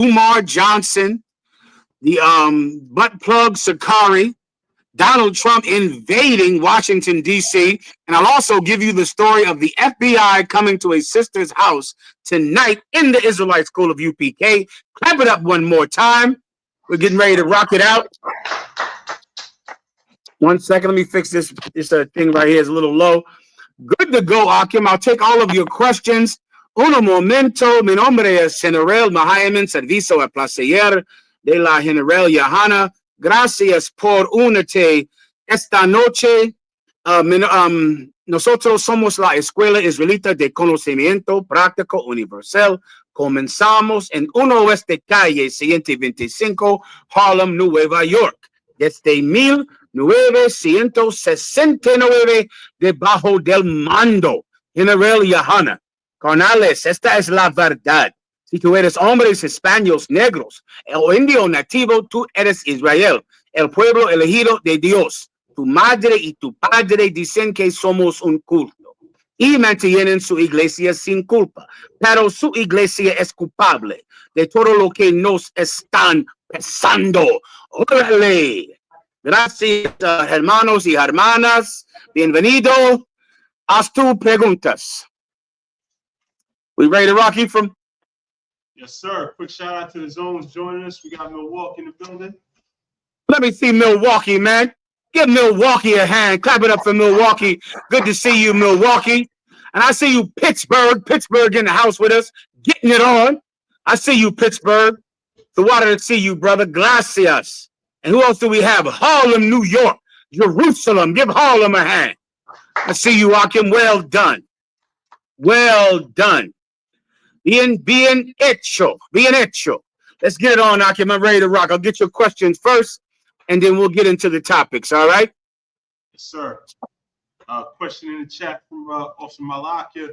Umar Johnson, the butt plug Sakari, Donald Trump invading Washington, D.C. And I'll also give you the story of the FBI coming to a sister's house tonight in the Israelite School of UPK. Clap it up one more time. We're getting ready to rock it out. 1 second. Let me fix this. This thing right here is a little low. Good to go, Akim. I'll take all of your questions. Uno momento. Mi nombre es General MAHAYAMAN, servicio a placer de la General Johanna. Gracias por unirte esta noche. Nosotros somos la Escuela Israelita de Conocimiento Práctico Universal. Comenzamos en 1 Oeste Calle 125, Harlem, Nueva York. Desde 1969, debajo del mando General Johanna. Carnales, esta es la verdad. Si tú eres hombres, hispanos, negros, o indio nativo, tú eres Israel, el pueblo elegido de Dios. Tu madre y tu padre dicen que somos un culto y mantienen su iglesia sin culpa, pero su iglesia es culpable de todo lo que nos están pasando. ¡Órale! Gracias, hermanos y hermanas. Bienvenido. Haz tus preguntas. We ready to rock, Ephraim? Yes, sir. Quick shout out to the zones joining us. We got Milwaukee in the building. Let me see Milwaukee, man. Give Milwaukee a hand. Clap it up for Milwaukee. Good to see you, Milwaukee. And I see you, Pittsburgh. Pittsburgh in the house with us, getting it on. I see you, Pittsburgh. The water to see you, brother. Gracias. And who else do we have? Harlem, New York. Jerusalem. Give Harlem a hand. I see you, Akim. Well done. Well done. Bien hecho. Bien hecho. Let's get it on, Akim. I'm ready to rock. I'll get your questions first, and then we'll get into the topics, all right? Yes, sir. Question in the chat from Officer MILWAUKEE.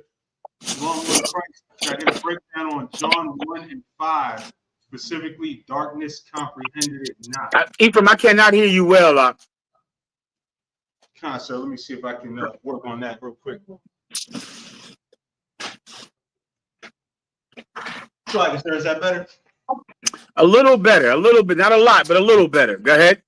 Along with Christ, can I get a breakdown on John 1 and 5, specifically darkness comprehended it not? Ephraim, I cannot hear you well. Sir, let me see if I can work on that real quick. Sir, is that better? A little better, a little bit, not a lot, but a little better. Go ahead.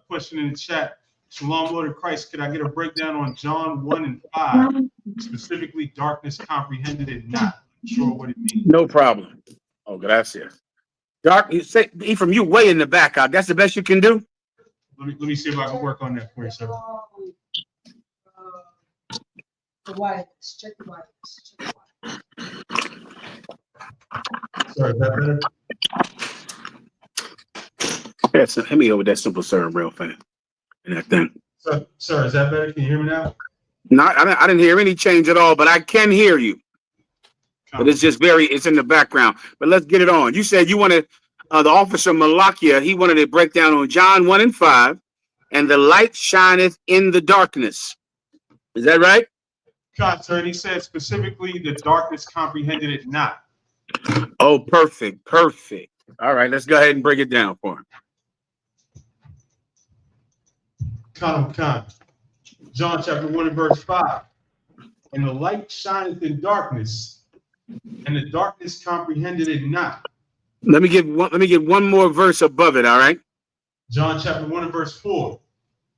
Question in the chat. Shalom, Lord of Christ. Could I get a breakdown on John 1 and 5, specifically darkness comprehended it not? Not sure what it means. No problem. Oh, gracias. Dark, you say, Ephraim, you way in the back. That's the best you can do? Let me see if I can work on that for you, sir. The wireless. Check the wireless. Check the wireless. Sorry, is that better? Yes, let me over that simple syrup real fast. And that thing. Sir, is that better? Can you hear me now? No, I didn't hear any change at all, but I can hear you. But it's just it's in the background. But let's get it on. You said you wanted, the officer MILWAUKEE, he wanted a breakdown on John 1 and 5, and the light shineth in the darkness. Is that right? Sir, and he said specifically the darkness comprehended it not. Oh, perfect, perfect. All right, let's go ahead and break it down for him. John chapter 1 and verse 5. And the light shineth in darkness, and the darkness comprehended it not. Let me get one more verse above it, all right? John chapter 1 and verse 4.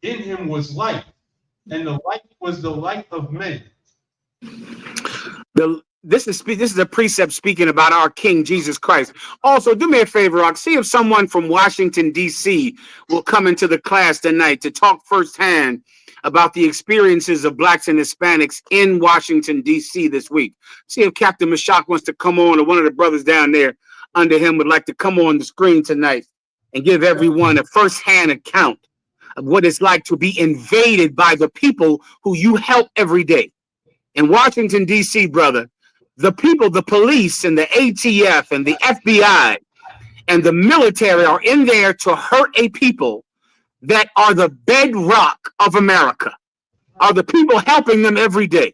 In him was light, and the light was the light of men. This is a precept speaking about our King Jesus Christ. Also, do me a favor, Rock. See if someone from Washington, D.C. will come into the class tonight to talk firsthand about the experiences of blacks and Hispanics in Washington, D.C. this week. See if Captain Mashak wants to come on, or one of the brothers down there under him would like to come on the screen tonight and give everyone a firsthand account of what it's like to be invaded by the people who you help every day. In Washington, D.C., brother, the people, the police and the ATF and the FBI and the military are in there to hurt a people that are the bedrock of America, are the people helping them every day.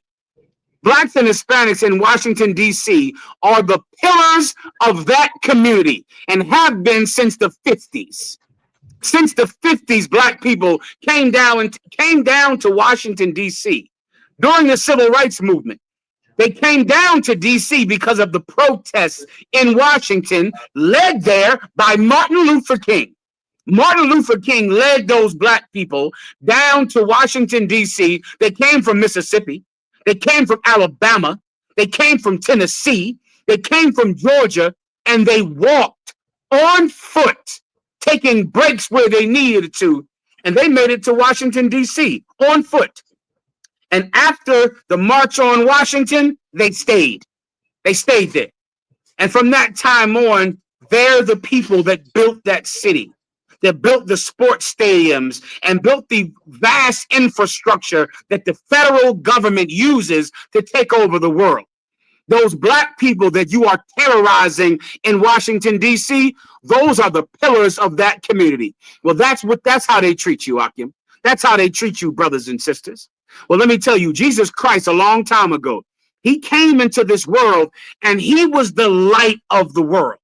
Blacks and Hispanics in Washington, D.C. are the pillars of that community and have been since the 50s. Since the 50s, black people came down to Washington, D.C. during the civil rights movement. They came down to D.C. because of the protests in Washington, led there by Martin Luther King. Martin Luther King led those black people down to Washington, D.C. They came from Mississippi. They came from Alabama. They came from Tennessee. They came from Georgia, and they walked on foot, taking breaks where they needed to, and they made it to Washington, D.C. on foot. And after the March on Washington, they stayed. They stayed there. And from that time on, they're the people that built that city, that built the sports stadiums and built the vast infrastructure that the federal government uses to take over the world. Those black people that you are terrorizing in Washington, D.C., those are the pillars of that community. Well, that's how they treat you, Akim. That's how they treat you, brothers and sisters. Well, let me tell you, Jesus Christ, a long time ago, he came into this world and he was the light of the world.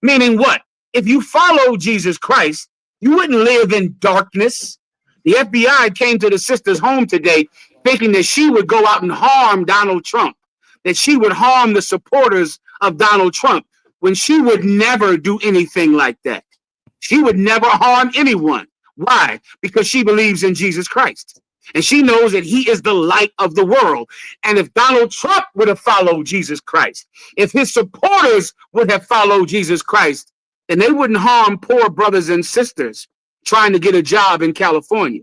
Meaning what? If you follow Jesus Christ, you wouldn't live in darkness. The FBI came to the sister's home today thinking that she would go out and harm Donald Trump, that she would harm the supporters of Donald Trump, when she would never do anything like that. She would never harm anyone. Why? Because she believes in Jesus Christ. And she knows that he is the light of the world. And if Donald Trump would have followed Jesus Christ, if his supporters would have followed Jesus Christ, then they wouldn't harm poor brothers and sisters trying to get a job in California,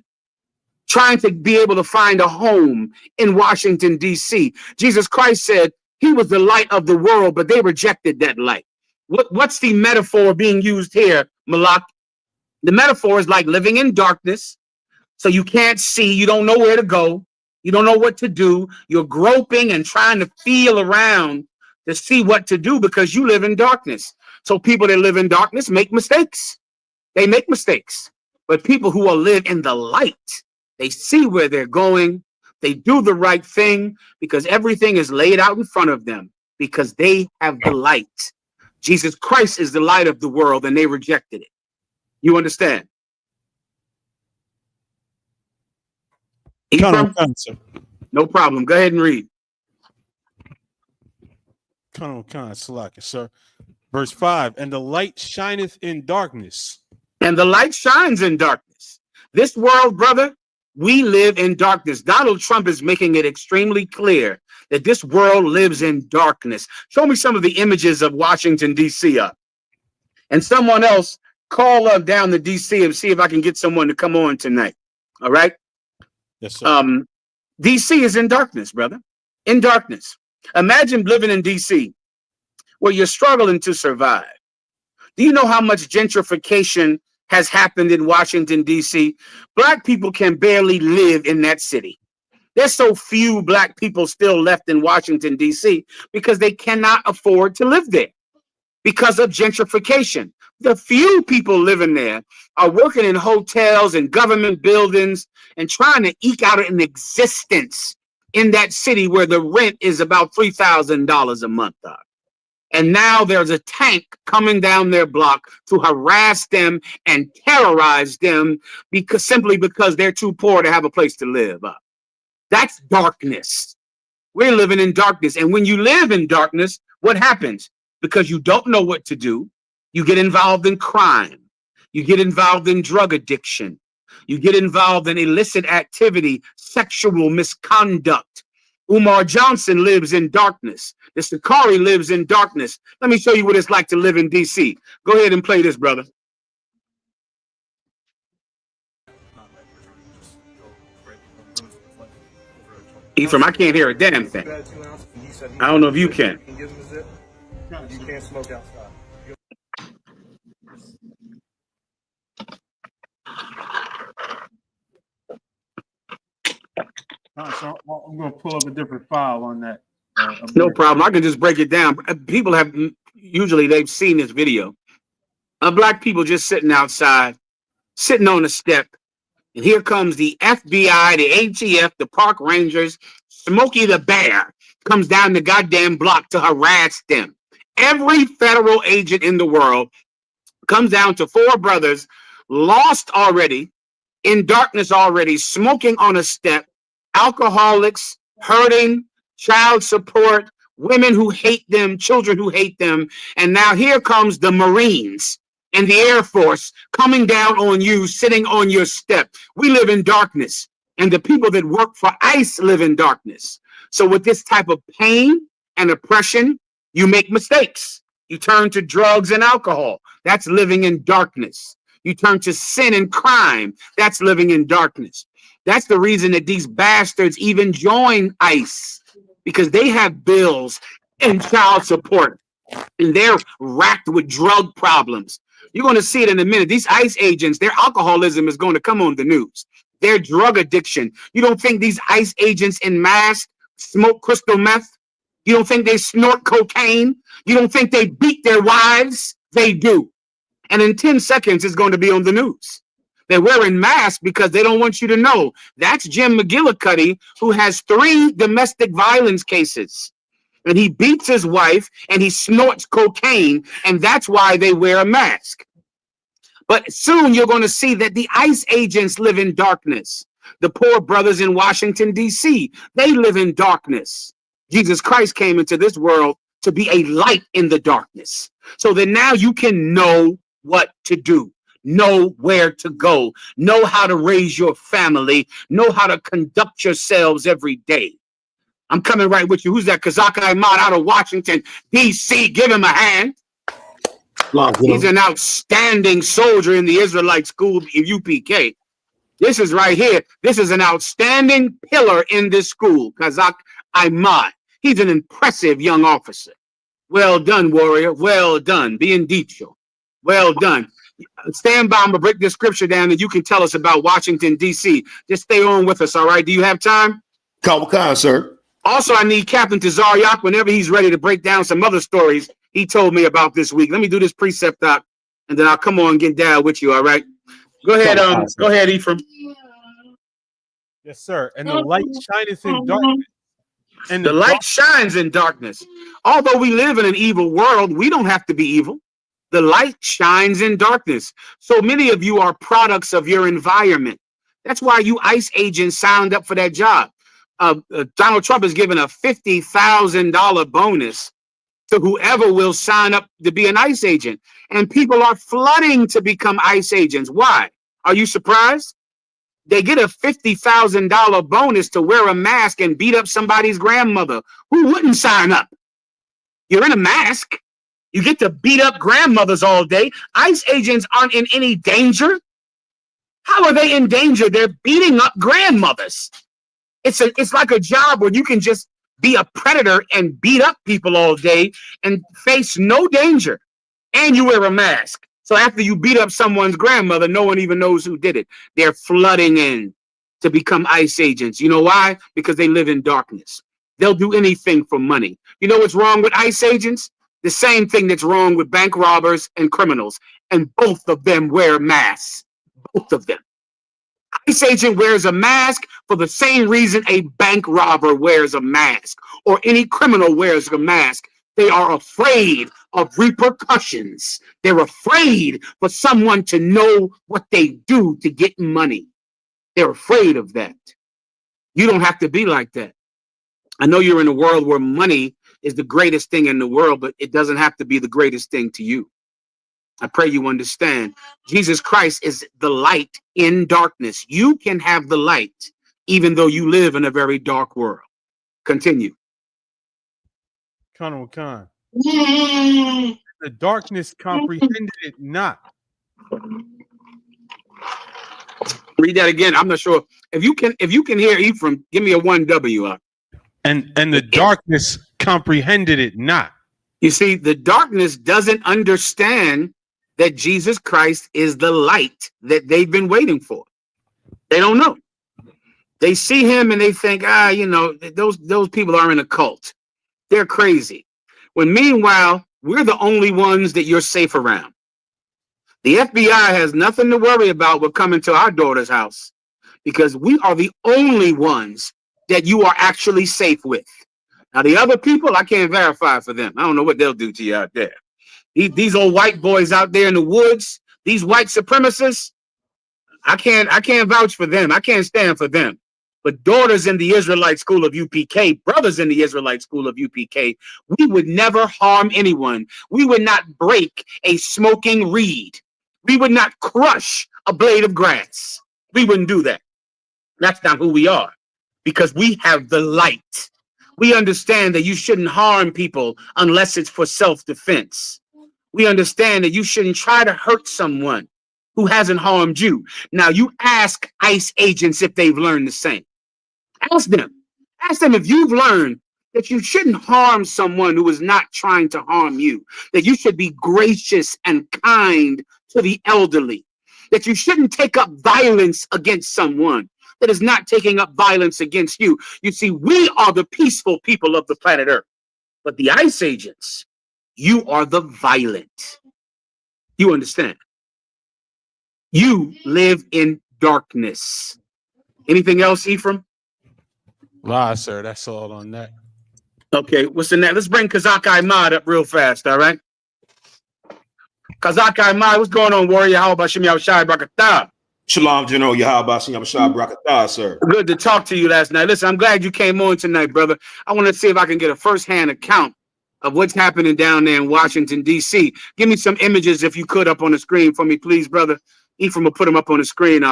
trying to be able to find a home in Washington, D.C. Jesus Christ said he was the light of the world, but they rejected that light. What's the metaphor being used here, Malak? The metaphor is like living in darkness. So you can't see, you don't know where to go, you don't know what to do. You're groping and trying to feel around to see what to do because you live in darkness. So people that live in darkness make mistakes. They make mistakes. But people who will live in the light, they see where they're going. They do the right thing because everything is laid out in front of them because they have the light. Jesus Christ is the light of the world and they rejected it. You understand? Colonel, no problem. Go ahead and read. Colonel Khan, Salaka, sir. Verse 5, and the light shineth in darkness. And the light shines in darkness. This world, brother, we live in darkness. Donald Trump is making it extremely clear that this world lives in darkness. Show me some of the images of Washington, D.C. up. And someone else call up down to D.C. and see if I can get someone to come on tonight. All right? Yes, sir. DC is in darkness, brother. In darkness. Imagine living in DC where you're struggling to survive. Do you know how much gentrification has happened in Washington, DC? Black people can barely live in that city. There's so few black people still left in Washington, DC because they cannot afford to live there because of gentrification. The few people living there are working in hotels and government buildings and trying to eke out an existence in that city where the rent is about $3,000 a month. And now there's a tank coming down their block to harass them and terrorize them simply because they're too poor to have a place to live. That's darkness. We're living in darkness. And when you live in darkness, what happens? Because you don't know what to do, you get involved in crime. You get involved in drug addiction. You get involved in illicit activity, sexual misconduct. Umar Johnson lives in darkness. The Sakari lives in darkness. Let me show you what it's like to live in D.C. Go ahead and play this, brother. Ephraim, I can't hear a damn thing. I don't know if you can. You can't smoke outside. So I'm going to pull up a different file on that. No problem. I can just break it down. People have usually they've seen this video of black people just sitting outside, sitting on the step, and here comes the FBI, the ATF, the park rangers. Smokey the Bear comes down the goddamn block to harass them. Every federal agent in the world comes down to four brothers, lost already, in darkness already, smoking on a step, alcoholics, hurting, child support, women who hate them, children who hate them. And now here comes the Marines and the Air Force coming down on you, sitting on your step. We live in darkness, and the people that work for ICE live in darkness. So with this type of pain and oppression, you make mistakes. You turn to drugs and alcohol. That's living in darkness. You turn to sin and crime. That's living in darkness. That's the reason that these bastards even join ICE, because they have bills and child support, and they're racked with drug problems. You're going to see it in a minute. These ICE agents, their alcoholism is going to come on the news. Their drug addiction. You don't think these ICE agents in masks smoke crystal meth? You don't think they snort cocaine? You don't think they beat their wives? They do. And in 10 seconds, it's going to be on the news. They're wearing masks because they don't want you to know. That's Jim McGillicuddy, who has 3 domestic violence cases. And he beats his wife and he snorts cocaine, and that's why they wear a mask. But soon you're going to see that the ICE agents live in darkness. The poor brothers in Washington, D.C., they live in darkness. Jesus Christ came into this world to be a light in the darkness. So that now you can know what to do, know where to go, know how to raise your family, know how to conduct yourselves every day. I'm coming right with you. Who's that? Kazak Ahmad out of Washington, D.C. Give him a hand. He's an outstanding soldier in the Israelite school, UPK. This is right here. This is an outstanding pillar in this school, Kazak Ahmad. He's an impressive young officer. Well done, warrior. Well done. Bien dicho. Well done. Stand by. I'm going to break this scripture down and you can tell us about Washington, D.C. Just stay on with us, all right? Do you have time? Come, sir. Also, I need Captain Tazaryak whenever he's ready to break down some other stories he told me about this week. Let me do this precept, Doc, and then I'll come on and get down with you, all right? Go ahead, go ahead, Ephraim. Yes, sir. And the light shineth in darkness. And the light shines in darkness. Although we live in an evil world, we don't have to be evil. The light shines in darkness. So many of you are products of your environment. That's why you ICE agents signed up for that job. Donald Trump has given a $50,000 bonus to whoever will sign up to be an ICE agent. And people are flooding to become ICE agents. Why? Are you surprised? They get a $50,000 bonus to wear a mask and beat up somebody's grandmother. Who wouldn't sign up? You're in a mask. You get to beat up grandmothers all day. ICE agents aren't in any danger. How are they in danger? They're beating up grandmothers. It's like a job where you can just be a predator and beat up people all day and face no danger. And you wear a mask. So after you beat up someone's grandmother, no one even knows who did it. They're flooding in to become ICE agents. You know why? Because they live in darkness. They'll do anything for money. You know what's wrong with ICE agents? The same thing that's wrong with bank robbers and criminals. And both of them wear masks. Both of them. ICE agent wears a mask for the same reason a bank robber wears a mask or any criminal wears a mask. They are afraid of repercussions. They're afraid for someone to know what they do to get money. They're afraid of that. You don't have to be like that. I know you're in a world where money is the greatest thing in the world, but it doesn't have to be the greatest thing to you. I pray you understand. Jesus Christ is the light in darkness. You can have the light, even though you live in a very dark world. Continue. Khan. The darkness comprehended it not. Read that again. I'm not sure if you can hear Ephraim. Give me a 1W up. And the darkness comprehended it not. You see, the darkness doesn't understand that Jesus Christ is the light that they've been waiting for. They don't know. They see him and they think, those people are in a cult. They're crazy. When meanwhile, we're the only ones that you're safe around. The FBI has nothing to worry about with coming to our daughter's house because we are the only ones that you are actually safe with. Now, the other people, I can't verify for them. I don't know what they'll do to you out there. These old white boys out there in the woods, these white supremacists, I can't vouch for them. I can't stand for them. But daughters in the Israelite school of UPK, brothers in the Israelite school of UPK, we would never harm anyone. We would not break a smoking reed. We would not crush a blade of grass. We wouldn't do that. That's not who we are, because we have the light. We understand that you shouldn't harm people unless it's for self-defense. We understand that you shouldn't try to hurt someone who hasn't harmed you. Now, you ask ICE agents if they've learned the same. Ask them. Ask them if you've learned that you shouldn't harm someone who is not trying to harm you, that you should be gracious and kind to the elderly, that you shouldn't take up violence against someone that is not taking up violence against you. You see, we are the peaceful people of the planet Earth, but the ICE agents, you are the violent. You understand? You live in darkness. Anything else, Ephraim? Lie, sir. That's all on that. Okay, what's the next? Let's bring Kazak Ahmad up real fast, all right? Kazak Ahmad, what's going on, warrior? How about Shem Yahushai Barakatah? Shalom, General Yahweh Shem Yahushai Barakatah, sir. Good to talk to you last night. Listen, I'm glad you came on tonight, brother. I want to see if I can get a first-hand account of what's happening down there in Washington, D.C. Give me some images, if you could, up on the screen for me, please, brother. Ephraim will put them up on the screen.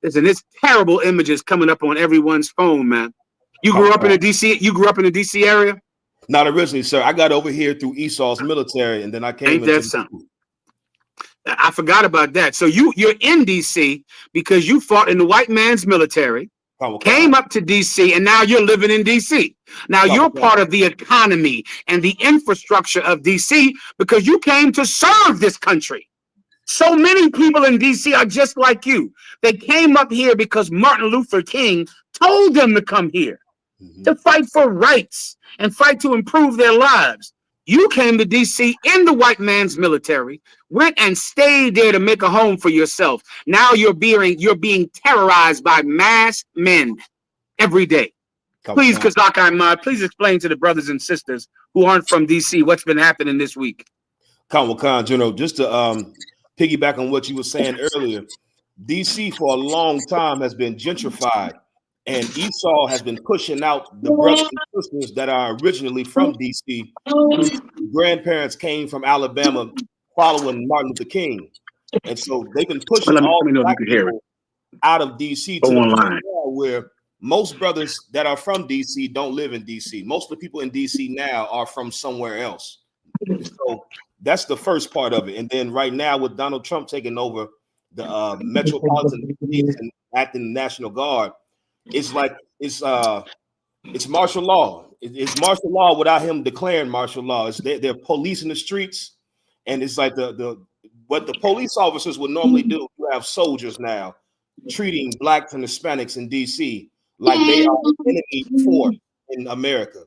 Listen, there's terrible images coming up on everyone's phone, man. You grew up in the DC. You grew up in the DC area? Not originally, sir. I got over here through Esau's military, and then I came. Ain't that something? I forgot about that. So you're in DC because you fought in the white man's military, came up to DC, and now you're living in DC. Now you're part of the economy and the infrastructure of DC because you came to serve this country. So many people in DC are just like you. They came up here because Martin Luther King told them to come here. To fight for rights and fight to improve their lives. You came to DC in the white man's military, went and stayed there to make a home for yourself. Now you're being terrorized by masked men every day. Please, Kazak Ahmad, please explain to the brothers and sisters who aren't from DC what's been happening this week. Khan, General, just to piggyback on what you were saying earlier, DC for a long time has been gentrified. And Esau has been pushing out the brothers and sisters that are originally from DC. Grandparents came from Alabama following Martin Luther King. And so they've been pushing all black people out of DC to the point where most brothers that are from DC don't live in DC. Most of the people in DC now are from somewhere else. So that's the first part of it. And then right now with Donald Trump taking over the metropolitan police and acting National Guard, it's like it's martial law. It's martial law without him declaring martial law. They're police in the streets, and it's like what the police officers would normally do. You have soldiers now treating blacks and Hispanics in DC like they are the enemy force in America,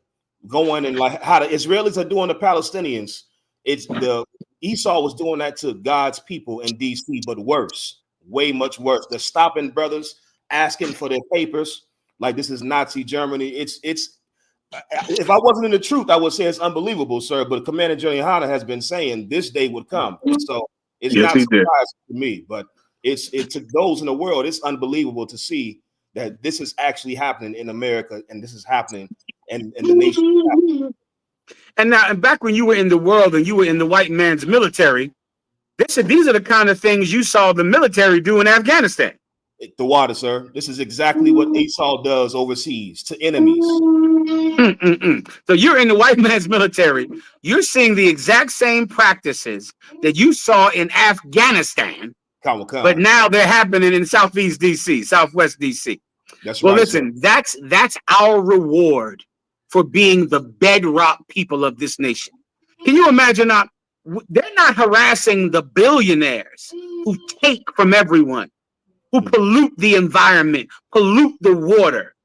going and like how the Israelis are doing the Palestinians. It's the Esau was doing that to God's people in DC, but worse, way much worse. They're stopping brothers, asking for their papers like this is Nazi Germany. It's if I wasn't in the truth, I would say it's unbelievable, sir. But Commander General Hanna has been saying this day would come, and so it's not surprising to me. But it's to those in the world, it's unbelievable to see that this is actually happening in America, and this is happening in the nation. And now, and back when you were in the world and you were in the white man's military, these are the kind of things you saw the military do in Afghanistan. The water, sir. This is exactly what Esau does overseas to enemies. So you're in the white man's military. You're seeing the exact same practices that you saw in Afghanistan, but now they're happening in Southeast DC, Southwest DC. That's well, right, listen, sir. That's our reward for being the bedrock people of this nation. Can you imagine? They're not harassing the billionaires who take from everyone, who pollute the environment, pollute the water,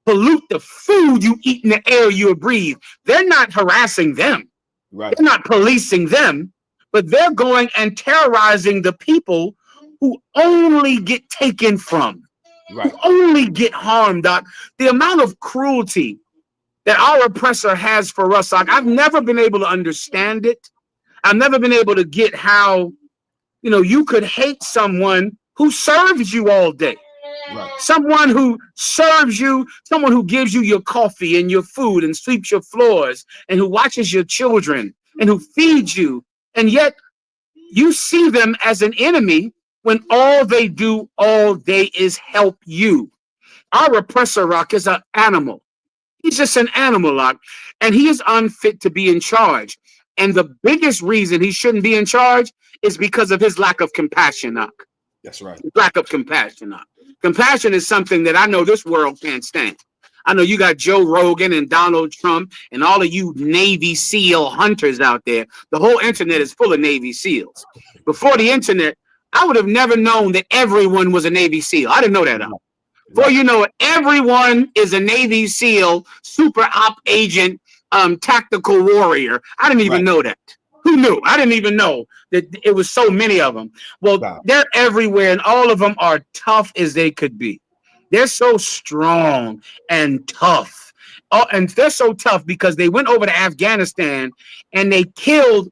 pollute the food you eat and the air you breathe. They're not harassing them. Right. They're not policing them, but they're going and terrorizing the people who only get taken from, who only get harmed. Doc. The amount of cruelty that our oppressor has for us, Doc, I've never been able to understand it. I've never been able to get how, you could hate someone who serves you all day. Right. Someone who serves you, someone who gives you your coffee and your food and sweeps your floors and who watches your children and who feeds you. And yet you see them as an enemy when all they do all day is help you. Our oppressor, Rock, is an animal. He's just an animal, Rock, and he is unfit to be in charge. And the biggest reason he shouldn't be in charge is because of his lack of compassion, Rock. That's right. Lack of compassion, Rock. Compassion is something that I know this world can't stand. I know you got Joe Rogan and Donald Trump and all of you Navy SEAL hunters out there. The whole internet is full of Navy SEALs. Before the internet, I would have never known that everyone was a Navy SEAL. I didn't know that. Before you know it, everyone is a Navy SEAL, super op agent, tactical warrior. I didn't even know that. Who knew? I didn't even know that it was so many of them. Well, they're everywhere, and all of them are tough as they could be. They're so strong and tough. Oh, and they're so tough because they went over to Afghanistan and they killed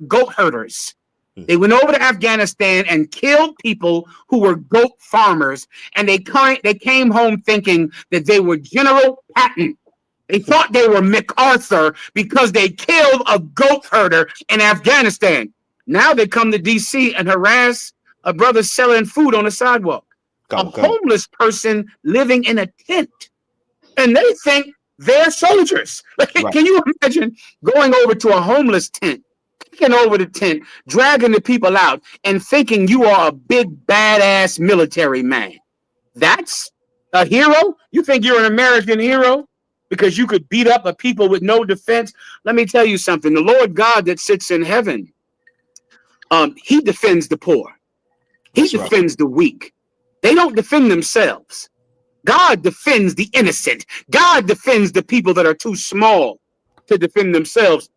goat herders. They went over to Afghanistan and killed people who were goat farmers, and they came home thinking that they were General Patton. They thought they were MacArthur because they killed a goat herder in Afghanistan. Now they come to D.C. and harass a brother selling food on the sidewalk. A homeless person living in a tent, and they think they're soldiers. Can you imagine going over to a homeless tent, taking over the tent, dragging the people out, and thinking you are a big badass military man? That's a hero? You think you're an American hero because you could beat up a people with no defense? Let me tell you something. The Lord God that sits in heaven, he defends the poor. He defends the weak. They don't defend themselves. God defends the innocent. God defends the people that are too small to defend themselves.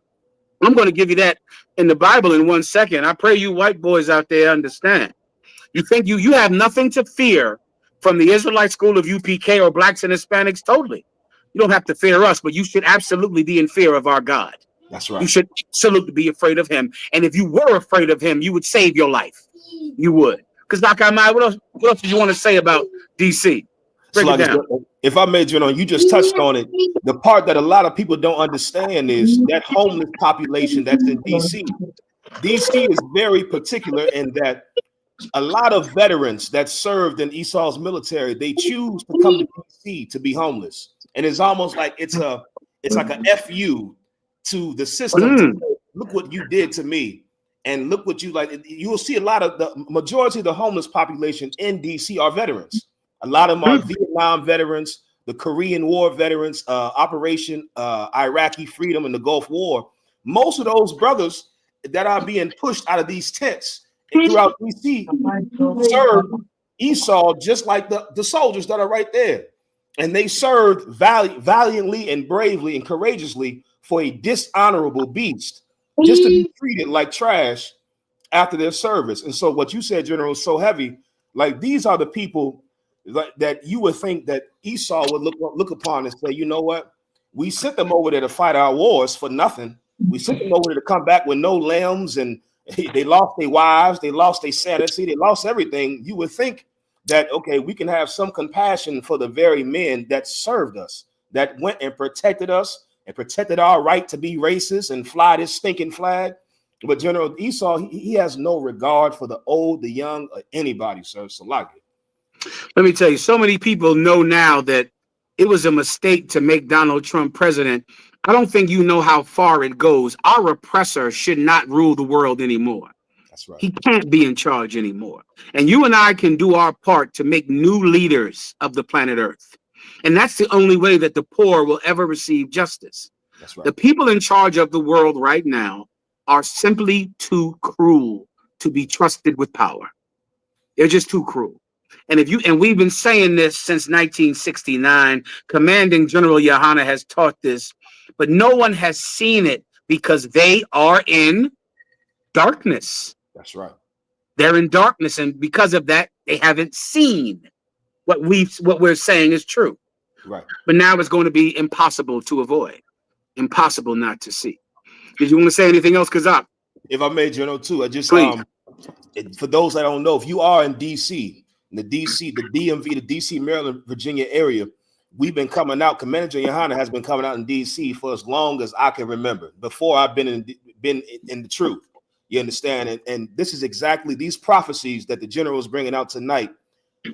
I'm going to give you that in the Bible in 1 second. I pray you white boys out there understand. You think you have nothing to fear from the Israelite school of UPK or blacks and Hispanics? Totally. You don't have to fear us, but you should absolutely be in fear of our God. That's right. You should absolutely be afraid of him. And if you were afraid of him, you would save your life. You would. Because Dr. Ahmad, what else do you want to say about DC? Break it down. If I made you just touched on it. The part that a lot of people don't understand is that homeless population that's in DC. DC is very particular in that a lot of veterans that served in Esau's military, they choose to come to DC to be homeless. And it's almost like it's like a FU to the system. Look what you did to me. And look what you like. You will see a lot of the majority of the homeless population in DC are veterans. A lot of them are Vietnam veterans, the Korean War veterans, Operation Iraqi Freedom and the Gulf War. Most of those brothers that are being pushed out of these tents throughout DC served Esau just like the soldiers that are right there. And they served valiantly and bravely and courageously for a dishonorable beast, just to be treated like trash after their service. And so what you said, General, is so heavy. Like, these are the people that you would think that Esau would look upon and say, you know what? We sent them over there to fight our wars for nothing. We sent them over there to come back with no limbs, and they lost their wives, they lost their sanity, they lost everything. You would think that, okay, we can have some compassion for the very men that served us, that went and protected us, and protected our right to be racist and fly this stinking flag. But General Esau, he has no regard for the old, the young, or anybody, sir. So like it. Let me tell you, so many people know now that it was a mistake to make Donald Trump president. I don't think you know how far it goes. Our oppressor should not rule the world anymore. That's right. He can't be in charge anymore. And you and I can do our part to make new leaders of the planet Earth. And that's the only way that the poor will ever receive justice. That's right. The people in charge of the world right now are simply too cruel to be trusted with power. They're just too cruel. And we've been saying this since 1969. Commanding General Yohana has taught this, but no one has seen it because they are in darkness. That's right. They're in darkness, and because of that, they haven't seen what we're saying is true. Right. But now it's going to be impossible to avoid, impossible not to see. Did you want to say anything else, Kazak? If I may, General, too, I just Please. For those that don't know, if you are in DC, in the DC, the DMV, the DC, Maryland, Virginia area, we've been coming out. Commander Johanna has been coming out in DC for as long as I can remember. Before I've been in the truth. You understand? And this is exactly these prophecies that the general is bringing out tonight.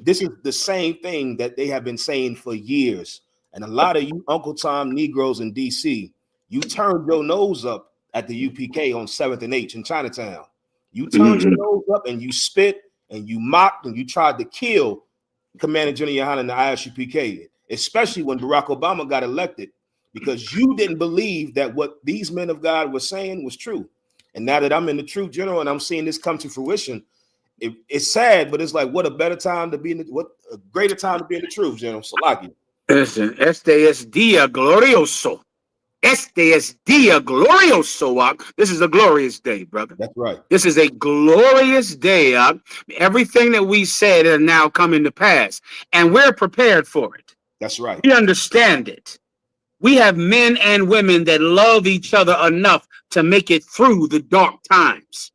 This is the same thing that they have been saying for years. And a lot of you Uncle Tom Negroes in DC, you turned your nose up at the UPK on 7th and H in Chinatown. You turned your nose up and you spit and you mocked and you tried to kill Commander General Yohana and the ISUPK, especially when Barack Obama got elected, because you didn't believe that what these men of God were saying was true. And now that I'm in the truth, General, and I'm seeing this come to fruition, it's sad, but it's like, what a better time to be in the, what a greater time to be in the truth, General. Salaki. Listen, este es día glorioso. Este es día glorioso. This is a glorious day, brother. That's right. This is a glorious day. Everything that we said is now coming to pass, and we're prepared for it. That's right. We understand it. We have men and women that love each other enough to make it through the dark times.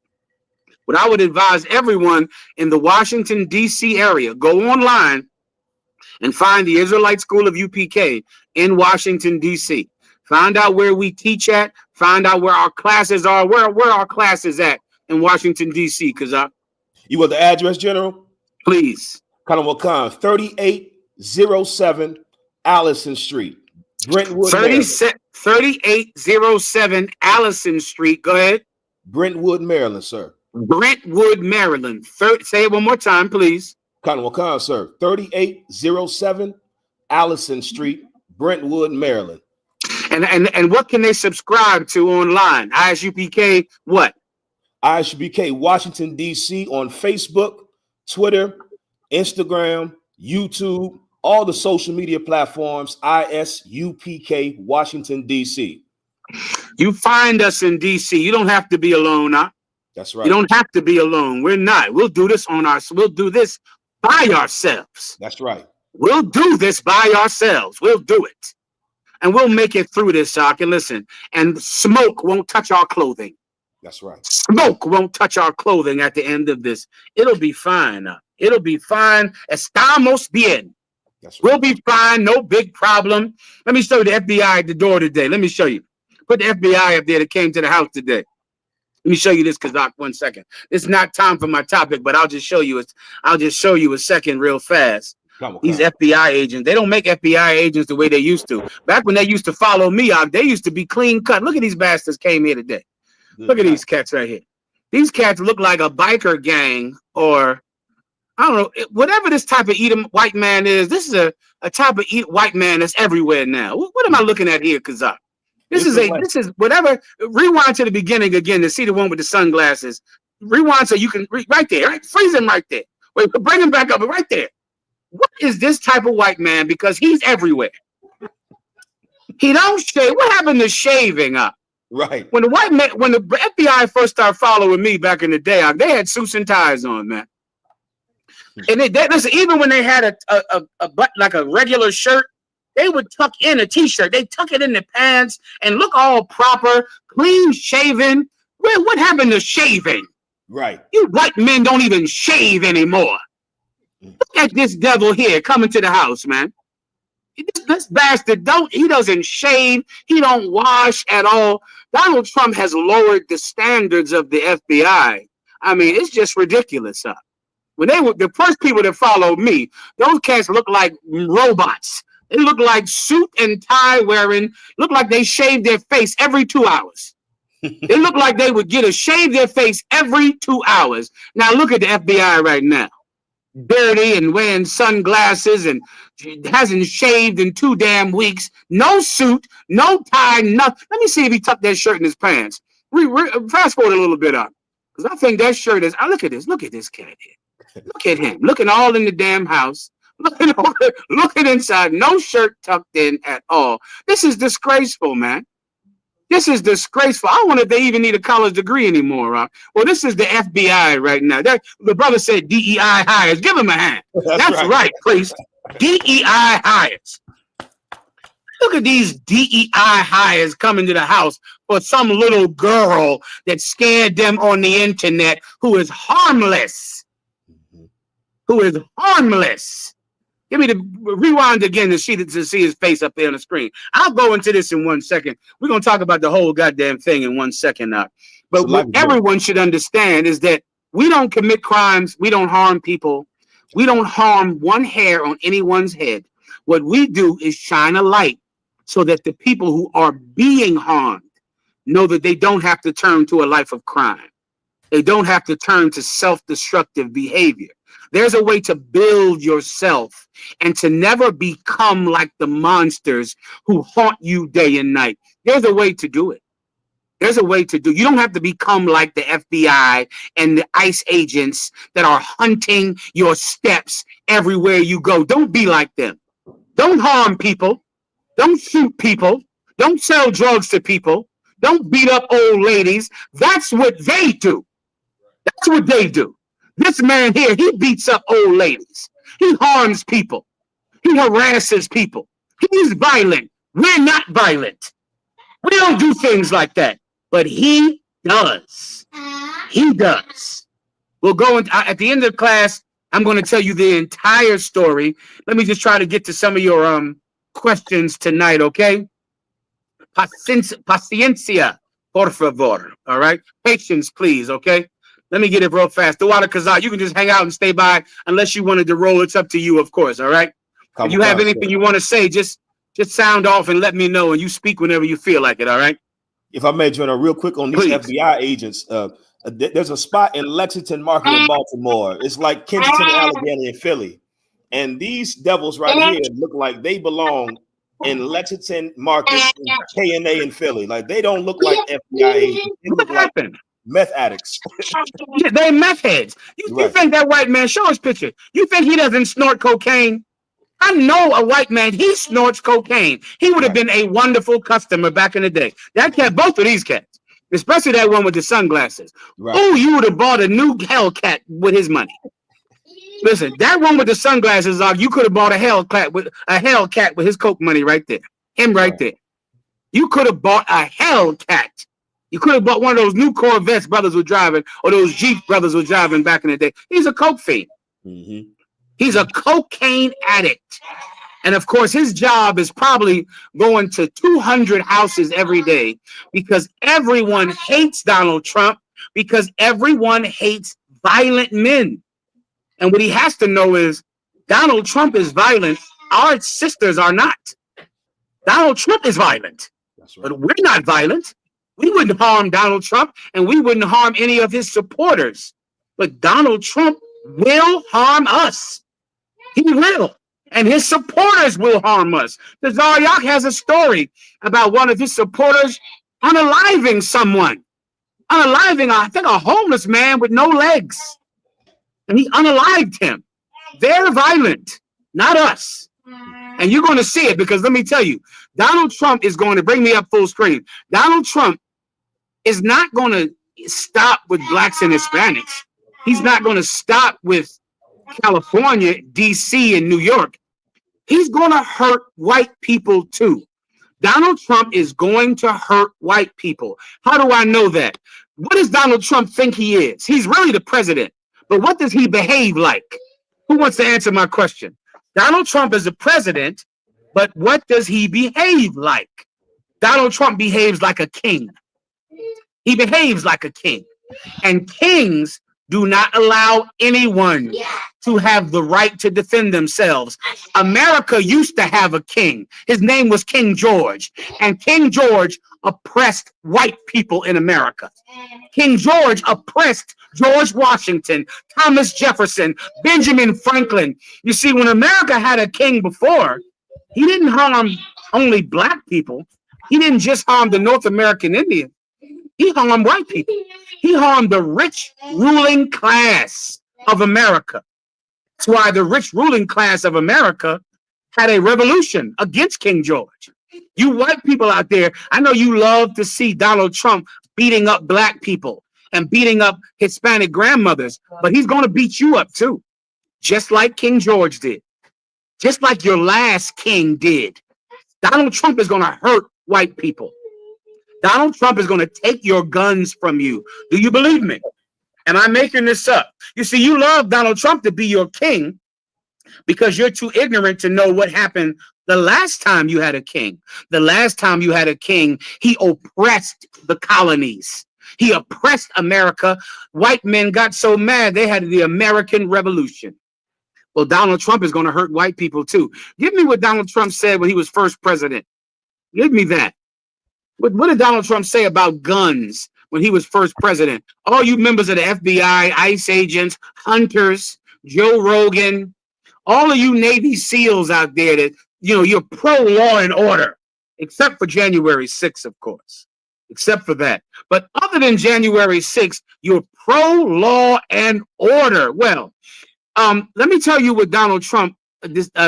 What I would advise everyone in the Washington, D.C. area, go online and find the Israelite School of UPK in Washington, D.C. Find out where we teach at. Find out where our classes are. Where our classes at in Washington, D.C. You want the address, General? Please. Kanawakan, 3807 Allison Street, Brentwood, 3807 Allison Street. Go ahead. Brentwood, Maryland, sir. Brentwood, Maryland. Say it one more time, please. Kanawakan, sir. 3807 Allison Street, Brentwood, Maryland. And what can they subscribe to online? ISUPK what? ISUPK Washington, D.C. on Facebook, Twitter, Instagram, YouTube, all the social media platforms, ISUPK Washington, D.C. You find us in D.C. You don't have to be alone, huh? That's right. You don't have to be alone. We're not. We'll do this we'll do this by ourselves. That's right. We'll do this by ourselves. We'll do it. And we'll make it through this, Sock. And listen, and smoke won't touch our clothing. That's right. Smoke won't touch our clothing at the end of this. It'll be fine. It'll be fine. Estamos bien. That's right. We'll be fine. No big problem. Let me show you the FBI at the door today. Let me show you. Put the FBI up there that came to the house today. Let me show you this, Kazak. 1 second. It's not time for my topic, but I'll just show you a second real fast. These FBI agents, they don't make FBI agents the way they used to. Back when they used to follow me out, they used to be clean cut. Look at these bastards came here today. Look at these cats right here. These cats look like a biker gang, or I don't know, whatever this type of white man is. This is a type of white man that's everywhere now. What am I looking at here, Kazak? This is whatever. Rewind to the beginning again to see the one with the sunglasses. Rewind so you can right there, right? Freeze him right there. Wait, bring him back up right there. What is this type of white man? Because he's everywhere. He don't shave. What happened to shaving up? Right. When the FBI first started following me back in the day, they had suits and ties on, man. And listen, even when they had a like a regular shirt, they would tuck in a t-shirt. They tuck it in the pants and look all proper, clean shaven. What happened to shaving? Right. You white men don't even shave anymore. Look at this devil here coming to the house, man. This bastard doesn't shave. He don't wash at all. Donald Trump has lowered the standards of the FBI. I mean, it's just ridiculous, huh? When they were the first people that followed me, those cats look like robots. They look like suit and tie wearing, look like they shave their face every 2 hours. They look like they would shave their face every 2 hours. Now look at the FBI right now. Dirty and wearing sunglasses and hasn't shaved in 2 damn weeks. No suit, no tie, nothing. Let me see if he tucked that shirt in his pants. Fast forward a little bit up. Because I think that shirt is, look at this cat here. Look at him, looking all in the damn house. Looking inside, no shirt tucked in at all. This is disgraceful, man. This is disgraceful. I wonder if they even need a college degree anymore. Well, this is the FBI right now. The brother said DEI hires. Give him a hand. That's right, please. DEI hires. Look at these DEI hires coming to the house for some little girl that scared them on the internet who is harmless. who is harmless. Give me the rewind again to see his face up there on the screen. I'll go into this in 1 second. We're going to talk about the whole goddamn thing in 1 second now. But what everyone should understand is that we don't commit crimes. We don't harm people. We don't harm one hair on anyone's head. What we do is shine a light so that the people who are being harmed know that they don't have to turn to a life of crime. They don't have to turn to self-destructive behavior. There's a way to build yourself and to never become like the monsters who haunt you day and night. There's a way to do it. There's a way to do. You don't have to become like the FBI and the ICE agents that are hunting your steps everywhere you go. Don't be like them. Don't harm people. Don't shoot people. Don't sell drugs to people. Don't beat up old ladies. That's what they do. That's what they do. This man here, he beats up old ladies. He harms people. He harasses people. He's violent. We're not violent. We don't do things like that. But he does. He does. We'll go at the end of the class. I'm going to tell you the entire story. Let me just try to get to some of your questions tonight, okay? Paciencia, por favor. All right? Patience, please, okay? Let me get it real fast. The water Kazak, you can just hang out and stay by unless you wanted to roll. It's up to you, of course, all right? If you have anything you want to say, just sound off and let me know, and you speak whenever you feel like it, all right? If I may, Jonah, real quick on these FBI agents, there's a spot in Lexington Market in Baltimore. It's like Kensington, Allegheny, and Philly. And these devils right here look like they belong in Lexington Market, K&A in Philly. Like, they don't look like FBI agents. They look like meth addicts. Yeah, they meth heads. You think that white man, show his picture. You think he doesn't snort cocaine? I know a white man, he snorts cocaine. He would have been a wonderful customer back in the day. That cat, both of these cats, especially that one with the sunglasses. Oh, you would have bought a new Hellcat with his money. Listen, that one with the sunglasses on, you could have bought a Hellcat with his coke money right there. Him right there. You could have bought a Hellcat. You could have bought one of those new Corvettes brothers were driving, or those Jeep brothers were driving back in the day. He's a coke fiend. Mm-hmm. He's a cocaine addict. And of course, his job is probably going to 200 houses every day because everyone hates Donald Trump, because everyone hates violent men. And what he has to know is Donald Trump is violent. Our sisters are not. Donald Trump is violent, but we're not violent. We wouldn't harm Donald Trump, and we wouldn't harm any of his supporters. But Donald Trump will harm us. He will. And his supporters will harm us. The Zaryak has a story about one of his supporters unaliving someone. Unaliving, I think, a homeless man with no legs. And he unalived him. They're violent, not us. And you're going to see it because let me tell you, Donald Trump is going to bring me up full screen. Donald Trump is not going to stop with blacks and Hispanics. He's not going to stop with California, DC, and New York. He's going to hurt white people too. Donald Trump is going to hurt white people. How do I know that? What does Donald Trump think he is? He's really the president. But what does he behave like? Who wants to answer my question? Donald Trump is the president, but what does he behave like? Donald Trump behaves like a king. He behaves like a king. And kings do not allow anyone to have the right to defend themselves. America used to have a king. His name was King George. And King George oppressed white people in America. King George oppressed George Washington, Thomas Jefferson, Benjamin Franklin. You see, when America had a king before, he didn't harm only black people. He didn't just harm the North American Indian. He harmed white people. He harmed the rich ruling class of America. That's why the rich ruling class of America had a revolution against King George. You white people out there, I know you love to see Donald Trump beating up black people and beating up Hispanic grandmothers, but he's going to beat you up too, just like King George did, just like your last king did. Donald Trump is going to hurt white people. Donald Trump is going to take your guns from you. Do you believe me? Am I making this up? You see, you love Donald Trump to be your king because you're too ignorant to know what happened the last time you had a king. The last time you had a king, he oppressed the colonies. He oppressed America. White men got so mad they had the American Revolution. Well, Donald Trump is going to hurt white people too. Give me what Donald Trump said when he was first president. Give me that. What did Donald Trump say about guns when he was first president? All you members of the FBI, ICE agents, hunters, Joe Rogan, all of you Navy SEALs out there that, you're pro law and order, except for January 6th, of course, except for that. But other than January 6th, you're pro law and order. Well, let me tell you what Donald Trump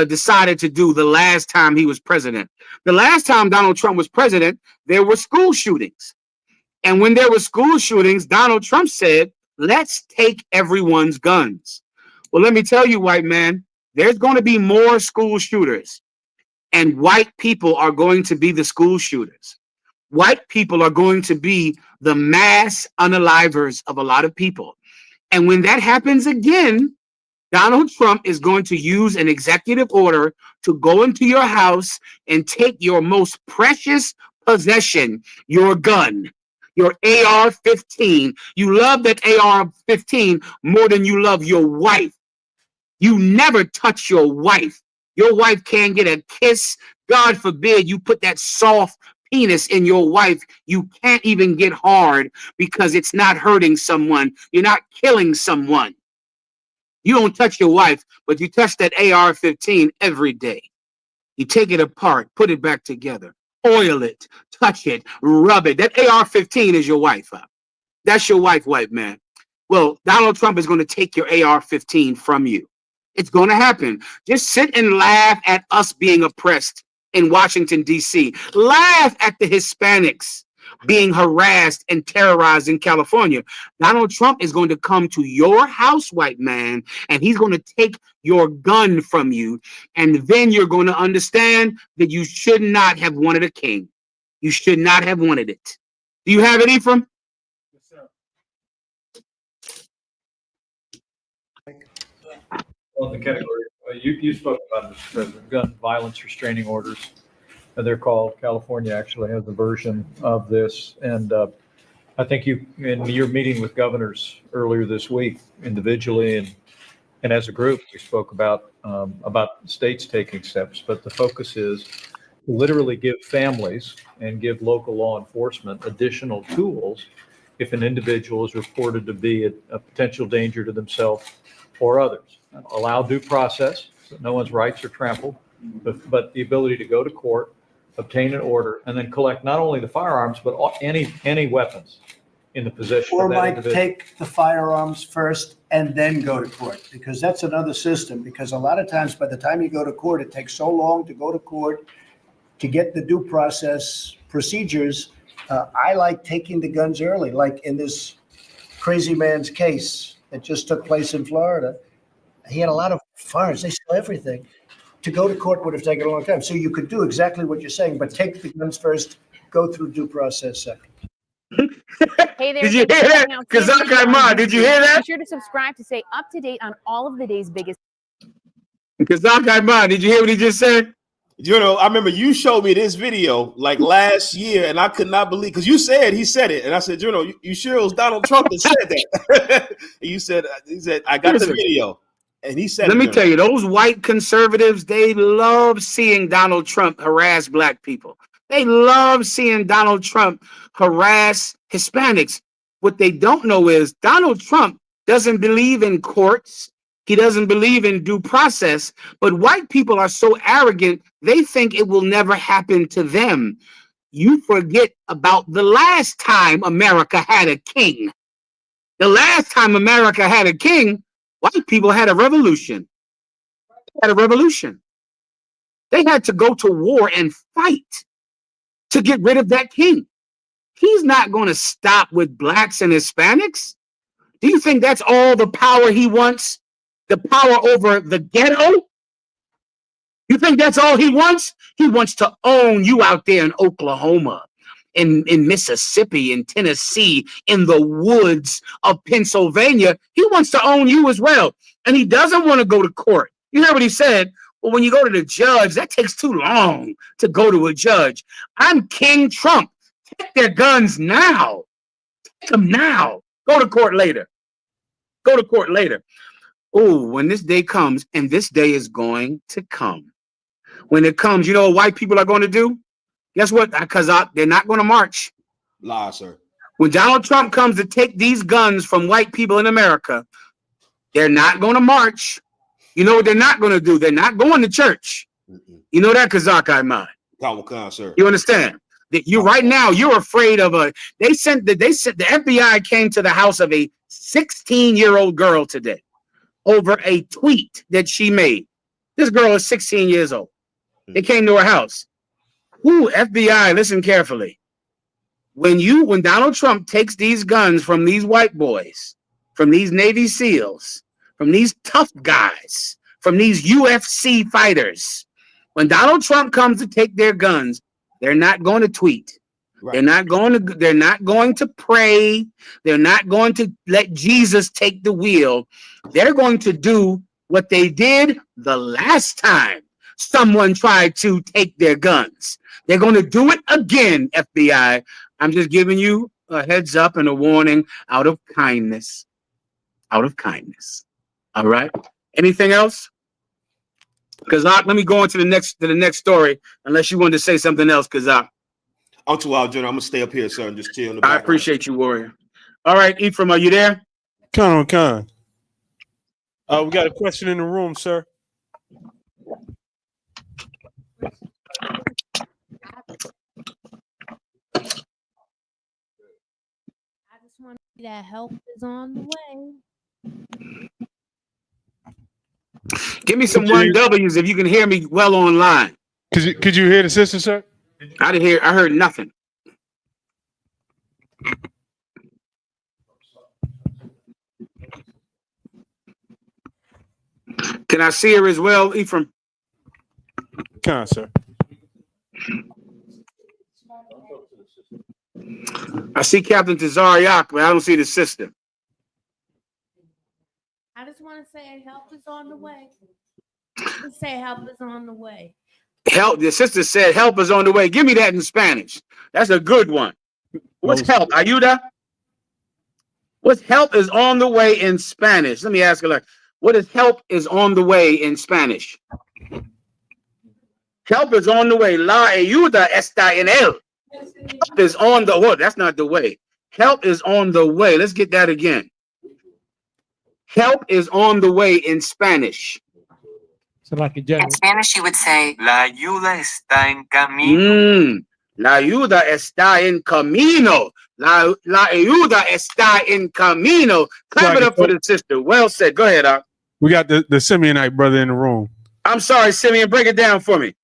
decided to do the last time he was president. The last time Donald Trump was president, there were school shootings. And when there were school shootings, Donald Trump said, let's take everyone's guns. Well, let me tell you, white man, there's going to be more school shooters. And white people are going to be the school shooters. White people are going to be the mass unalivers of a lot of people. And when that happens again, Donald Trump is going to use an executive order to go into your house and take your most precious possession, your gun, your AR-15. You love that AR-15 more than you love your wife. You never touch your wife. Your wife can't get a kiss. God forbid you put that soft penis in your wife. You can't even get hard because it's not hurting someone. You're not killing someone. You don't touch your wife, but you touch that AR-15 every day. You take it apart, put it back together, oil it, touch it, rub it. That AR-15 is your wife. That's your wife, white man. Well, Donald Trump is going to take your AR-15 from you. It's going to happen. Just sit and laugh at us being oppressed in Washington, D.C. Laugh at the Hispanics being harassed and terrorized in California. Donald Trump is going to come to your house, white man, and he's going to take your gun from you. And then you're going to understand that you should not have wanted a king. You should not have wanted it. Do you have it, Ephraim? Yes, sir. On the category, you spoke about this, President, gun violence restraining orders. They're called. California actually has a version of this. And I think you, in your meeting with governors earlier this week, individually and as a group, we spoke about states taking steps. But the focus is to literally give families and give local law enforcement additional tools if an individual is reported to be a potential danger to themselves or others. Allow due process, so no one's rights are trampled, but the ability to go to court, obtain an order, and then collect not only the firearms, but any weapons in the possession Or of that might individual. take the firearms first and then go to court, because that's another system. Because a lot of times, by the time you go to court, it takes so long to go to court to get the due process procedures. I like taking the guns early, like in this crazy man's case that just took place in Florida. He had a lot of firearms. They stole everything. To go to court would have taken a long time. So you could do exactly what you're saying, but take the guns first, go through due process second. Hey there. Did you hear that? Kazak Ahmad, did you hear that? Be sure to subscribe to stay up to date on all of the day's biggest. Kazak Ahmad, did you hear what he just said? I remember you showed me this video like last year, and I could not believe, because he said it, and I said, you sure it was Donald Trump that said that? He said, I got the video, and he said, let me tell you, those white conservatives, they love seeing Donald Trump harass black people. They love seeing Donald Trump harass Hispanics. What they don't know is Donald Trump doesn't believe in courts. He doesn't believe in due process, but white people are so arrogant, they think it will never happen to them. You forget about the last time America had a king. The last time America had a king, white people had a revolution. They had a revolution. They had to go to war and fight to get rid of that king. He's not going to stop with blacks and Hispanics. Do you think that's all the power he wants? The power over the ghetto? You think that's all he wants? He wants to own you out there in Oklahoma. in Mississippi, in Tennessee, in the woods of Pennsylvania. He wants to own you as well. And he doesn't want to go to court. You hear what he said? Well, when you go to the judge, that takes too long to go to a judge. I'm King Trump. Take their guns now. Take them now. Go to court later. Go to court later. Oh, when this day comes, and this day is going to come. When it comes, you know what white people are going to do? Guess what? Because they're not going to march. Lie, sir. When Donald Trump comes to take these guns from white people in America, they're not going to march. You know what they're not going to do? They're not going to church. You know that, Kazak Iman? Sir. You understand? That you right now, you're afraid of the FBI came to the house of a 16-year-old girl today over a tweet that she made. This girl is 16 years old. They came to her house. Ooh, FBI, listen carefully. When Donald Trump takes these guns from these white boys, from these Navy SEALs, from these tough guys, from these UFC fighters, when Donald Trump comes to take their guns, they're not going to tweet. Right. They're not going to pray. They're not going to let Jesus take the wheel. They're going to do what they did the last time someone tried to take their guns. They're going to do it again, FBI. I'm just giving you a heads up and a warning out of kindness. Out of kindness. All right. Anything else? Kazak, let me go on to the next story, unless you wanted to say something else, Kazak. I'm too loud, General. I'm gonna stay up here, sir, and just chill in the back. I appreciate you, Warrior. All right, Ephraim, are you there? Con. We got a question in the room, sir. I just want to see that help is on the way. Give me some 1Ws if you can hear me well online. Could you hear the sister, sir? I heard nothing. Can I see her as well, Ephraim? Con, sir. I see Captain Tazariak, but I don't see the sister. I just want to say help is on the way. Just say help is on the way. Help, the sister said help is on the way. Give me that in Spanish. That's a good one. What's help? Ayuda? What's help is on the way in Spanish? Let me ask her, what is help is on the way in Spanish? Help is on the way. La ayuda está en él. Help is on the way. That's not the way. Help is on the way. Let's get that again. Help is on the way in Spanish. So like in Spanish, you would say, La ayuda está en camino. La ayuda está en camino. La ayuda está en camino. Clap it up for the sister. Well said. Go ahead, Doc. We got the Simeonite brother in the room. I'm sorry, Simeon. Break it down for me.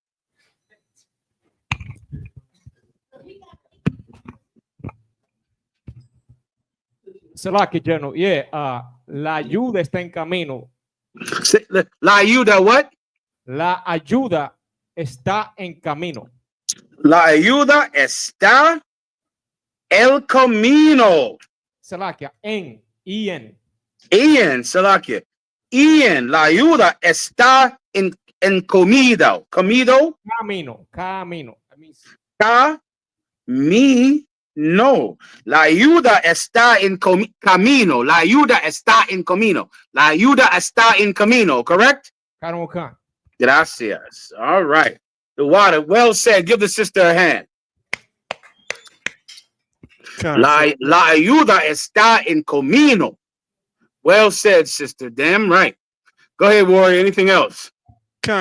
Salaki General, yeah. La ayuda está en camino. La ayuda, what? La ayuda está en camino. La ayuda está el camino. Salakia, en. Ian, Salakia. Ian, la ayuda está en comido. Comido? Camino. Camino. La ayuda está en camino. La ayuda está en camino. La ayuda está en camino, correct? Gracias. All right. The water, well said. Give the sister a hand. La ayuda está en camino. Well said, sister. Damn right. Go ahead, Warrior. Anything else?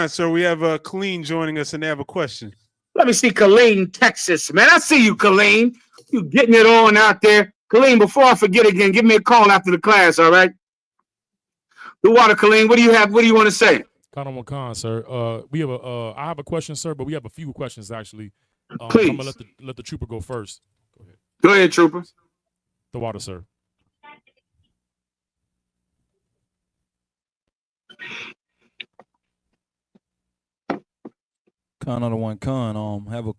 So we have Colleen joining us, and they have a question. Let me see Colleen, Texas. Man, I see you, Colleen. You getting it on out there. Colleen, before I forget again, give me a call after the class, all right? The water, Colleen, what do you have? What do you want to say? Khan, sir. We have I have a question, sir, but we have a few questions actually. Please. I'm gonna let the trooper go first. Go ahead. Go ahead, trooper. The water, sir. Con on the one con. Have a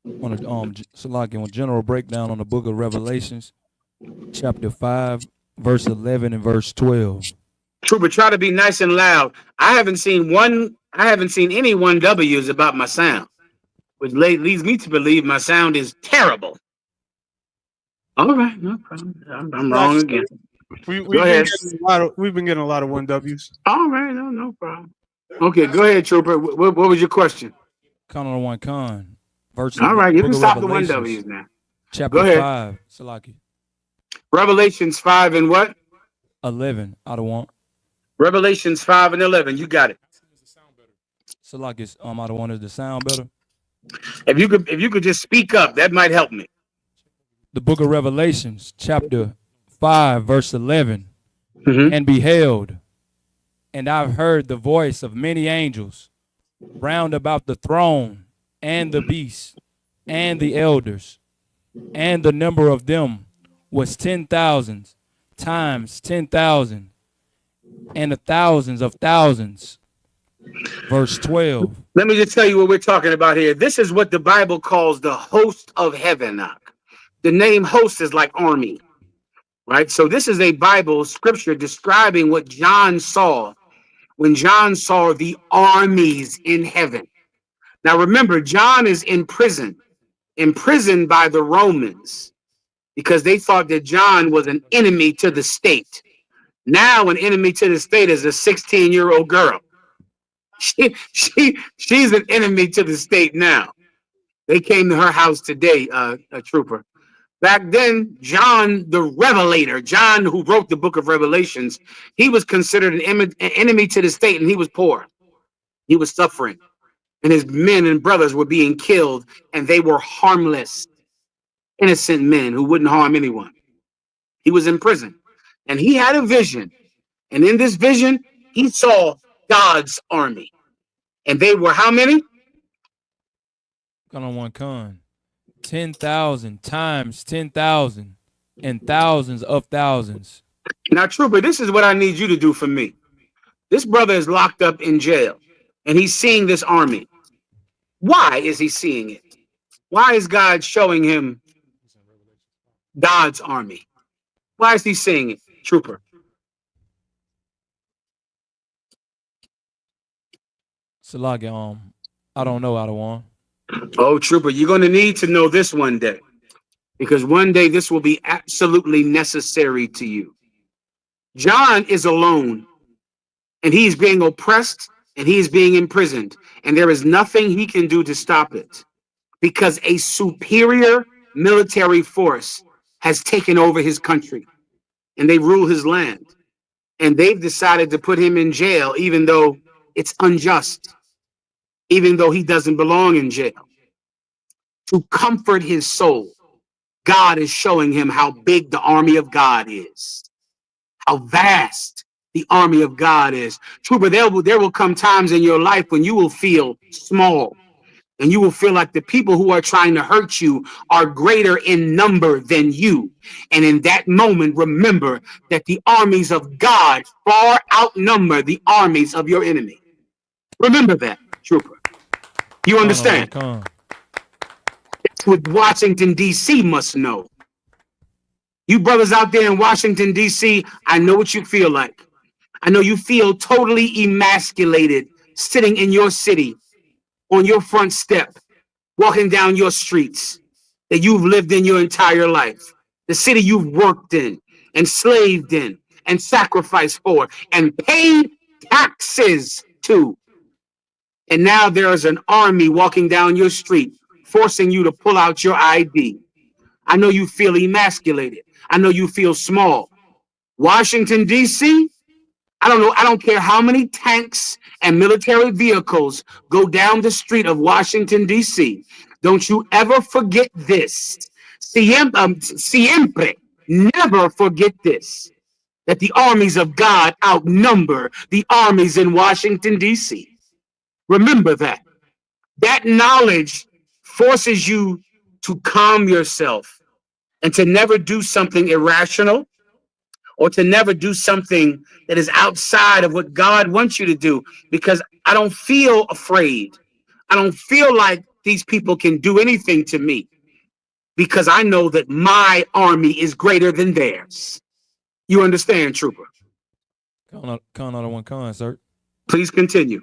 On a Salaki, on general breakdown on the book of Revelations, chapter 5, verse 11 and verse 12. Trooper, try to be nice and loud. I haven't seen any 1Ws about my sound, which leads me to believe my sound is terrible. All right, no problem. I'm wrong again. We've Go ahead. been getting a lot of 1Ws. All right, no problem. Okay, go ahead, Trooper. What was your question? Con on one con. Verse All right, you book can of stop the Revelations, 1Ws now. chapter Go ahead. 5, Salaki. Revelations 5 and what? 11, I don't want. Revelations 5 and 11. You got it. Salaki, I don't want it to sound better. If you could just speak up, that might help me. The book of Revelations, chapter 5, verse 11. Mm-hmm. And beheld, and I've heard the voice of many angels round about the throne and the beast and the elders, and the number of them was 10,000 times 10,000 and the thousands of thousands. Verse 12. Let me just tell you what we're talking about here. This is what the Bible calls the host of heaven. The name host is like army, right? So this is a Bible scripture describing what John saw when John saw the armies in heaven. Now remember, John is imprisoned by the Romans because they thought that John was an enemy to the state. Now an enemy to the state is a 16-year-old girl. She's an enemy to the state now. They came to her house today, a trooper. Back then, John the Revelator, John who wrote the book of Revelations, he was considered an enemy to the state, and he was poor. He was suffering, and his men and brothers were being killed, and they were harmless, innocent men who wouldn't harm anyone. He was in prison, and he had a vision, and in this vision, he saw God's army, and they were how many? Con on one con. 10,000 times 10,000 and thousands of thousands. Now, trooper, this is what I need you to do for me. This brother is locked up in jail, and he's seeing this army. Why is he seeing it? Why is God showing him God's army? Why is he seeing it, trooper? Salaki, I don't know, Adawan. Oh, trooper, you're going to need to know this one day, because one day this will be absolutely necessary to you. John is alone, and he's being oppressed, and he is being imprisoned, and there is nothing he can do to stop it, because a superior military force has taken over his country, and they rule his land, and they've decided to put him in jail, even though it's unjust, even though he doesn't belong in jail. To comfort his soul, God is showing him how big the army of God is, how vast the army of God is. Trooper, there will come times in your life when you will feel small, and you will feel like the people who are trying to hurt you are greater in number than you. And in that moment, remember that the armies of God far outnumber the armies of your enemy. Remember that, trooper. You understand? That's what Washington, D.C. must know. You brothers out there in Washington, D.C., I know what you feel like. I know you feel totally emasculated sitting in your city, on your front step, walking down your streets that you've lived in your entire life, the city you've worked in, and slaved in, and sacrificed for, and paid taxes to. And now there is an army walking down your street, forcing you to pull out your ID. I know you feel emasculated. I know you feel small. Washington, D.C., I don't know. I don't care how many tanks and military vehicles go down the street of Washington, D.C. Don't you ever forget this. Siempre, never forget this, that the armies of God outnumber the armies in Washington, D.C. Remember that. That knowledge forces you to calm yourself and to never do something irrational, or to never do something that is outside of what God wants you to do, because I don't feel afraid. I don't feel like these people can do anything to me because I know that my army is greater than theirs. You understand, Trooper? Con out of one con, sir. Please continue.